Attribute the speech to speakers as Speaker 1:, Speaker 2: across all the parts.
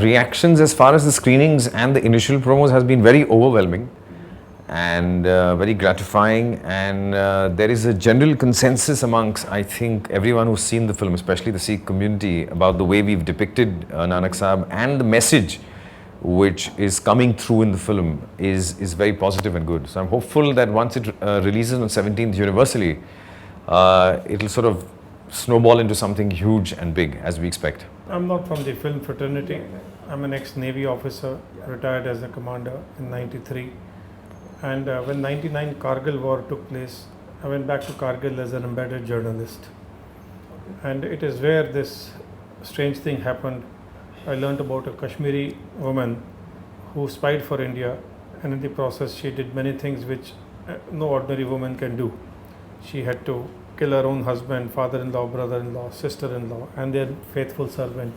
Speaker 1: reactions as far as the screenings and the initial promos has been very overwhelming and very gratifying, and there is a general consensus amongst, I think, everyone who's seen the film, especially the Sikh community, about the way we've depicted Nanak Sahib, and the message which is coming through in the film is very positive and good. So I'm hopeful that once it releases on 17th universally, it'll sort of snowball into something huge and big, as we expect.
Speaker 2: I'm not from the film fraternity. I'm an ex-Navy officer, retired as a commander in '93. And when '99 Kargil war took place, I went back to Kargil as an embedded journalist. And it is where this strange thing happened. I learned about a Kashmiri woman who spied for India, and in the process she did many things which no ordinary woman can do. She had to kill her own husband, father-in-law, brother-in-law, sister-in-law, and their faithful servant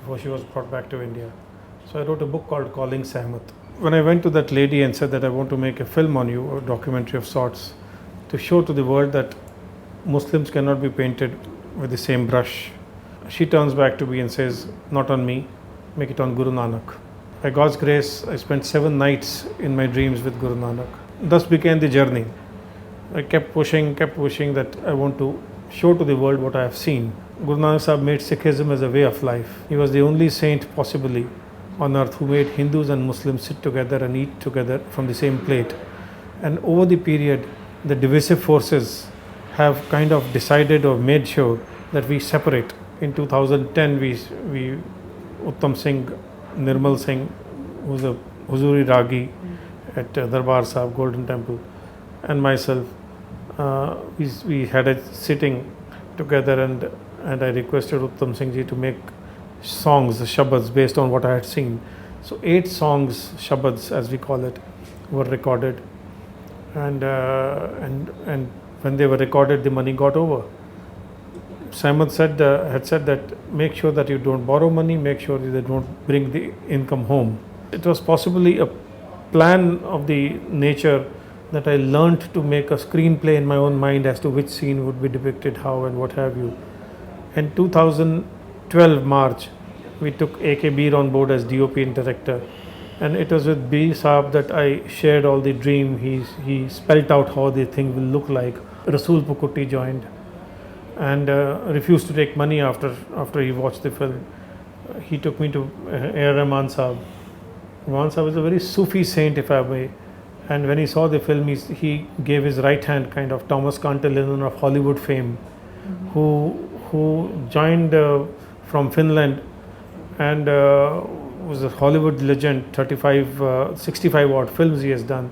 Speaker 2: before she was brought back to India. So I wrote a book called Calling Sahmat. When I went to that lady and said that I want to make a film on you, a documentary of sorts, to show to the world that Muslims cannot be painted with the same brush, she turns back to me and says, not on me, make it on Guru Nanak. By God's grace, I spent 7 nights in my dreams with Guru Nanak. Thus began the journey. I kept pushing that I want to show to the world what I have seen. Guru Nanak Sahib made Sikhism as a way of life. He was the only saint possibly on earth who made Hindus and Muslims sit together and eat together from the same plate. And over the period, the divisive forces have kind of decided or made sure that we separate. In 2010, we Uttam Singh, Nirmal Singh, who was a Huzuri Ragi at Darbar Sahib Golden Temple, and myself, we had a sitting together, and I requested Uttam Singh ji to make songs, shabads, based on what I had seen. So 8 songs, shabads as we call it, were recorded, and when they were recorded, the money got over. Simon had said that make sure that you don't borrow money, make sure that you don't bring the income home. It was possibly a plan of the nature that I learnt to make a screenplay in my own mind as to which scene would be depicted how and what have you. In 2012 March, we took A.K. Beer on board as DOP and director, and it was with B. Saab that I shared all the dream. He spelt out how the thing will look like. Rasool Pukutti joined and refused to take money after he watched the film. He took me to A.R. Rahman Saab. Rahman Saab is a very Sufi saint, if I may, and when he saw the film, he gave his right hand, kind of Thomas Kantelinen of Hollywood fame, who joined from Finland and was a Hollywood legend. 65 odd films he has done,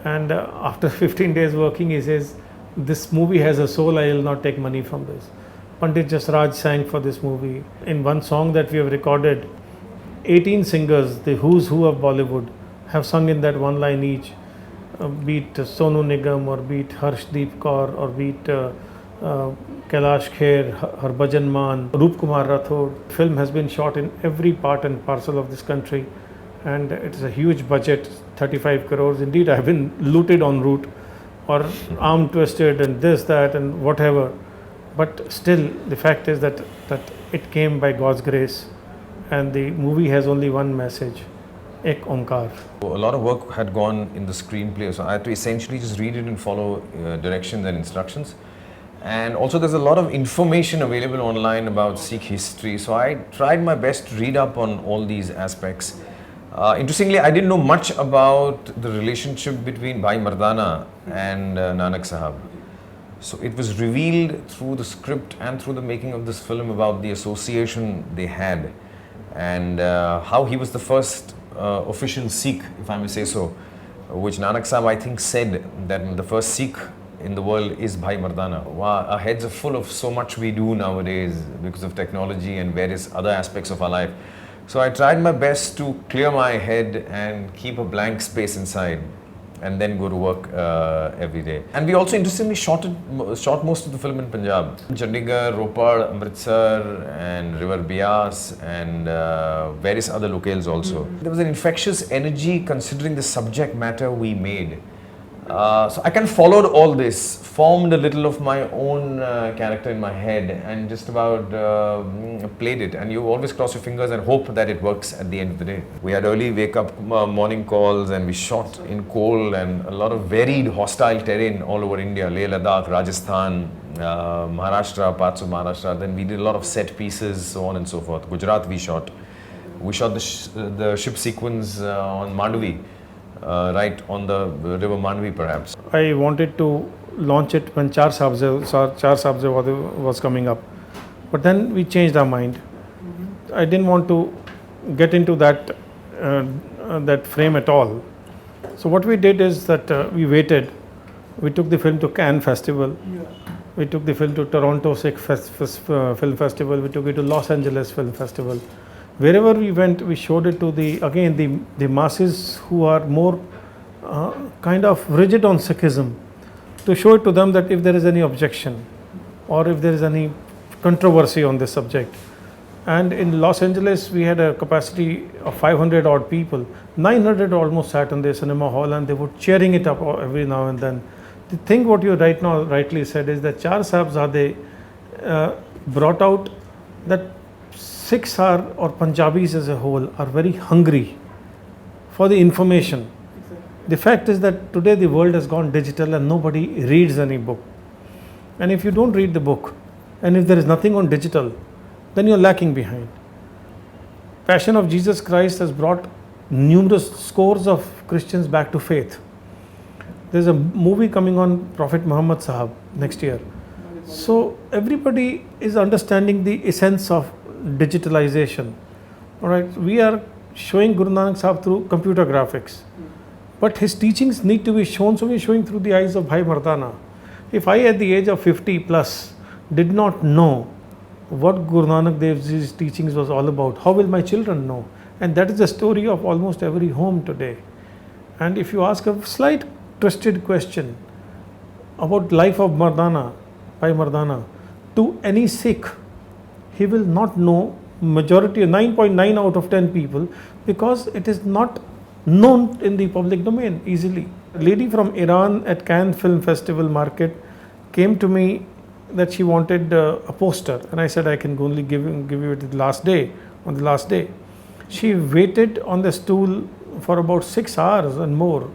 Speaker 2: and after 15 days working, he says, this movie has a soul, I will not take money from this. Pandit Jasraj sang for this movie. In one song that we have recorded, 18 singers, the who's who of Bollywood, have sung in that one line each. Be it Sonu Nigam, or be it Harshdeep Kaur, or be it Kailash Kher, Harbhajan Maan, Roop Kumar Rathod. Film has been shot in every part and parcel of this country, and it is a huge budget, 35 crores. Indeed, I have been looted en route, or arm twisted and this, that and whatever. But still, the fact is that it came by God's grace, and the movie has only one message, Ek Omkar.
Speaker 1: A lot of work had gone in the screenplay, so I had to essentially just read it and follow directions and instructions. And also there's a lot of information available online about Sikh history, so I tried my best to read up on all these aspects. Interestingly, I didn't know much about the relationship between Bhai Mardana and Nanak Sahib. So it was revealed through the script and through the making of this film about the association they had, and how he was the first official Sikh, if I may say so, which Nanak Sahib, I think, said that the first Sikh in the world is Bhai Mardana. Wow, our heads are full of so much we do nowadays because of technology and various other aspects of our life. So I tried my best to clear my head and keep a blank space inside, and then go to work every day. And we also interestingly shot most of the film in Punjab. Chandigarh, Ropar, Amritsar and River Bias and various other locales also. There was an infectious energy considering the subject matter we made. So I kind of followed all this, formed a little of my own character in my head, and just about played it. And you always cross your fingers and hope that it works at the end of the day. We had early wake-up morning calls, and we shot in coal and a lot of varied hostile terrain all over India, Leh, Ladakh, Rajasthan, Maharashtra, parts of Maharashtra. Then we did a lot of set pieces, so on and so forth. Gujarat we shot. We shot the ship sequence on Mandvi. Right on the river Manvi, perhaps.
Speaker 2: I wanted to launch it when Chaar Sahibzaade was coming up, but then we changed our mind. I didn't want to get into that frame at all. So what we did is that we waited. We took the film to Cannes Festival. We took the film to Toronto Sikh Film Festival. We took it to Los Angeles Film Festival. Wherever we went, we showed it to the masses who are more kind of rigid on Sikhism, to show it to them that if there is any objection or if there is any controversy on this subject. And in Los Angeles, we had a capacity of 500 odd people. 900 almost sat in the cinema hall, and they were cheering it up every now and then. The thing what you right now rightly said is that Chaar Sahibzaade brought out that Sikhs or Punjabis as a whole are very hungry for the information. The fact is that today the world has gone digital and nobody reads any book. And if you don't read the book, and if there is nothing on digital, then you're lacking behind. Passion of Jesus Christ has brought numerous scores of Christians back to faith. There's a movie coming on Prophet Muhammad Sahab next year. So everybody is understanding the essence of digitalization. All right, we are showing Guru Nanak Sahib through computer graphics, but his teachings need to be shown, so we are showing through the eyes of Bhai Mardana. If I at the age of 50 plus did not know what Guru Nanak Dev's teachings was all about, how will my children know? And that is the story of almost every home today. And if you ask a slight twisted question about life of Mardana, Bhai Mardana, to any Sikh, he will not know majority, 9.9 out of 10 people, because it is not known in the public domain easily. A lady from Iran at Cannes Film Festival market came to me that she wanted a poster, and I said I can only give you it the last day, on the last day. She waited on the stool for about 6 hours and more,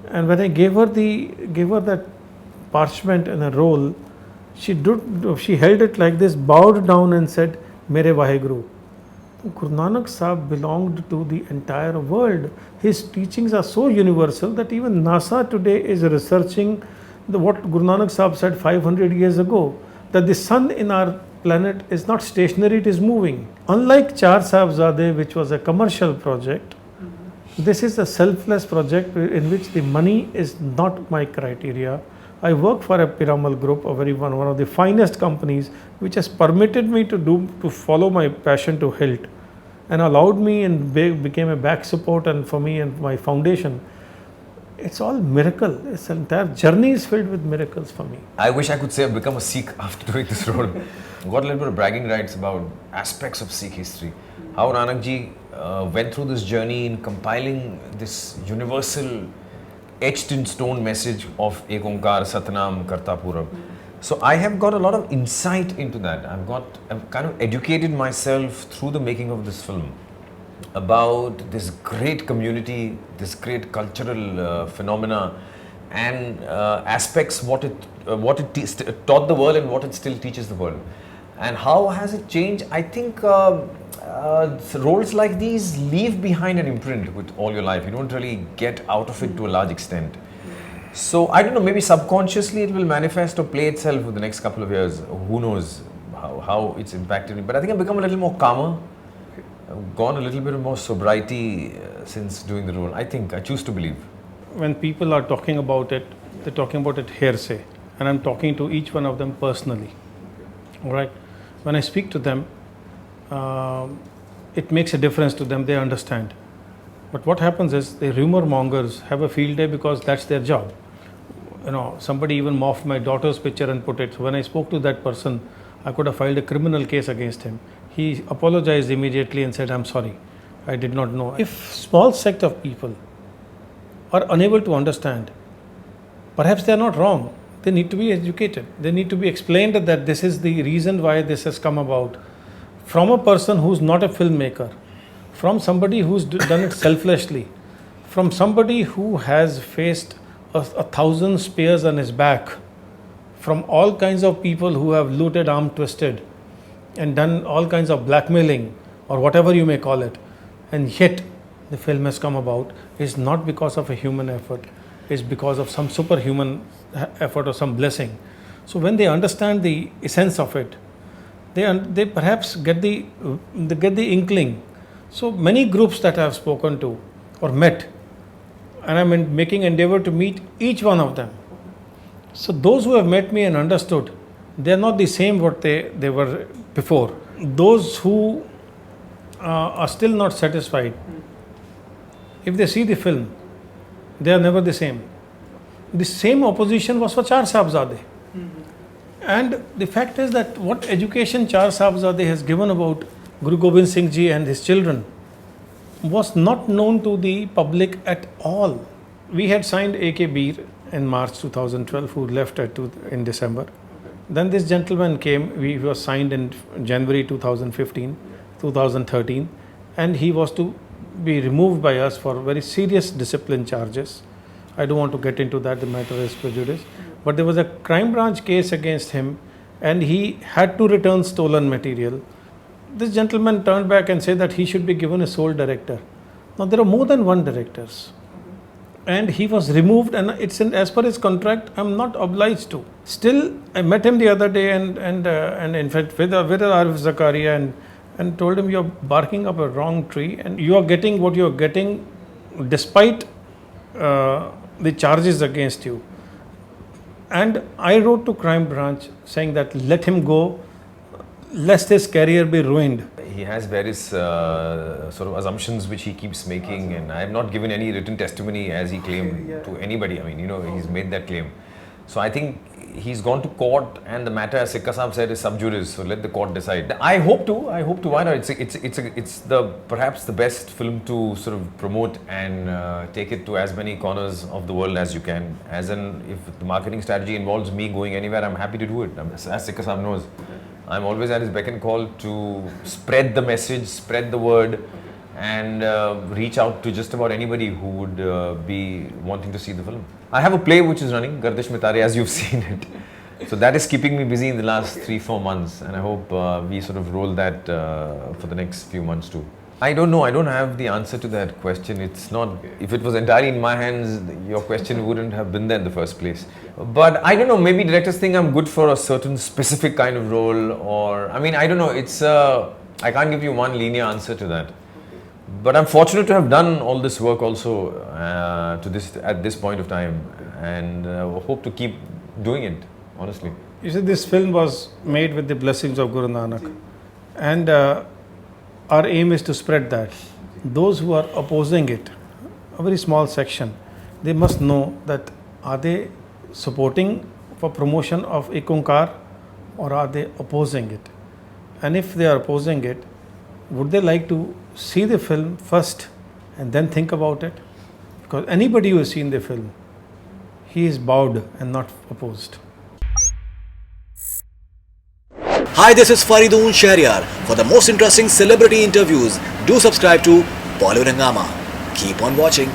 Speaker 2: and when I gave her that parchment and a roll, she held it like this, bowed down and said, Mere Vaheguru. Guru Nanak Sahib belonged to the entire world. His teachings are so universal that even NASA today is researching what Guru Nanak Sahib said 500 years ago, that the sun in our planet is not stationary, it is moving. Unlike Chaar Sahibzaade, which was a commercial project, this is a selfless project in which the money is not my criteria. I work for a Piramal group, one of the finest companies, which has permitted me to follow my passion to hilt, and allowed me and became a back support and for me and my foundation. It's all miracle. Its entire journey is filled with miracles for me.
Speaker 1: I wish I could say I've become a Sikh after doing this role. Got a little bit of bragging rights about aspects of Sikh history. How Nanak Ji went through this journey in compiling this universal etched in stone message of Ek Onkar Satnam Karta Purab. So I have got a lot of insight into that. I've kind of educated myself through the making of this film about this great community, this great cultural phenomena, and aspects what it taught the world and what it still teaches the world. And how has it changed? I think roles like these leave behind an imprint with all your life. You don't really get out of it to a large extent. So I don't know, maybe subconsciously it will manifest or play itself for the next couple of years. Who knows how it's impacted me. But I think I've become a little more calmer. I've gone a little bit more sobriety since doing the role. I choose to believe.
Speaker 2: When people are talking about it, they're talking about it hearsay. And I'm talking to each one of them personally. All right. When I speak to them, it makes a difference to them, they understand. But what happens is the rumor mongers have a field day because that's their job. You know, somebody even morphed my daughter's picture and put it. So when I spoke to that person, I could have filed a criminal case against him. He apologized immediately and said, I'm sorry, I did not know. If small sect of people are unable to understand Perhaps they are not wrong. They need to be educated. They need to be explained that this is the reason why this has come about. From a person who's not a filmmaker, from somebody who's done it selflessly, from somebody who has faced a thousand spears on his back, from all kinds of people who have looted, arm twisted, and done all kinds of blackmailing or whatever you may call it, and yet the film has come about, is not because of a human effort, it's because of some superhuman effort or some blessing. So when they understand the essence of it, they perhaps get the inkling. So many groups that I have spoken to or met, and I'm making endeavor to meet each one of them. So those who have met me and understood, they are not the same what they were before. Those who are still not satisfied, if they see the film, they are never the same. The same opposition was for Chaar Sahibzaade. And the fact is that what education Chaar Sahibzaade has given about Guru Gobind Singh Ji and his children was not known to the public at all. We had signed A.K. Bir in March 2012, who left in December. Then this gentleman came, we were signed in January 2015, 2013, and he was to be removed by us for very serious discipline charges. I don't want to get into that, the matter is prejudice. But there was a crime branch case against him and he had to return stolen material. This gentleman turned back and said that he should be given a sole director. Now there are more than one directors. And he was removed, and it's as per his contract, I'm not obliged to. Still, I met him the other day and in fact with Arif Zakaria and told him, you're barking up a wrong tree and you are getting what you're getting despite the charges against you. And I wrote to crime branch saying that let him go, lest his career be ruined.
Speaker 1: He has various sort of assumptions which he keeps making, and I have not given any written testimony as he claimed to anybody. I mean, he's made that claim. So I think he's gone to court, and the matter, as Sikka Sahib said, is sub judice. So let the court decide. I hope to. Why not? It's perhaps the best film to sort of promote and take it to as many corners of the world as you can. If the marketing strategy involves me going anywhere, I'm happy to do it. As Sikka Sahib knows, I'm always at his beck and call to spread the message, spread the word, and reach out to just about anybody who would be wanting to see the film. I have a play which is running, Gardish Mein Taare, as you've seen it. So that is keeping me busy in the last 3-4 months, and I hope we sort of roll that for the next few months too. I don't know, I don't have the answer to that question. It's not, if it was entirely in my hands, your question wouldn't have been there in the first place. But I don't know, maybe directors think I'm good for a certain specific kind of role, or, I mean, I don't know, I can't give you one linear answer to that. But I'm fortunate to have done all this work also at this point of time, and hope to keep doing it, honestly.
Speaker 2: You see, this film was made with the blessings of Guru Nanak, and our aim is to spread that. Those who are opposing it, a very small section, they must know that are they supporting for promotion of Ek Onkar, or are they opposing it? And if they are opposing it, would they like to see the film first and then think about it? Because anybody who has seen the film, he is bowed and not opposed.
Speaker 3: Hi, this is Faridun Shahryar. For the most interesting celebrity interviews, do subscribe to Bollywood Hungama. Keep on watching.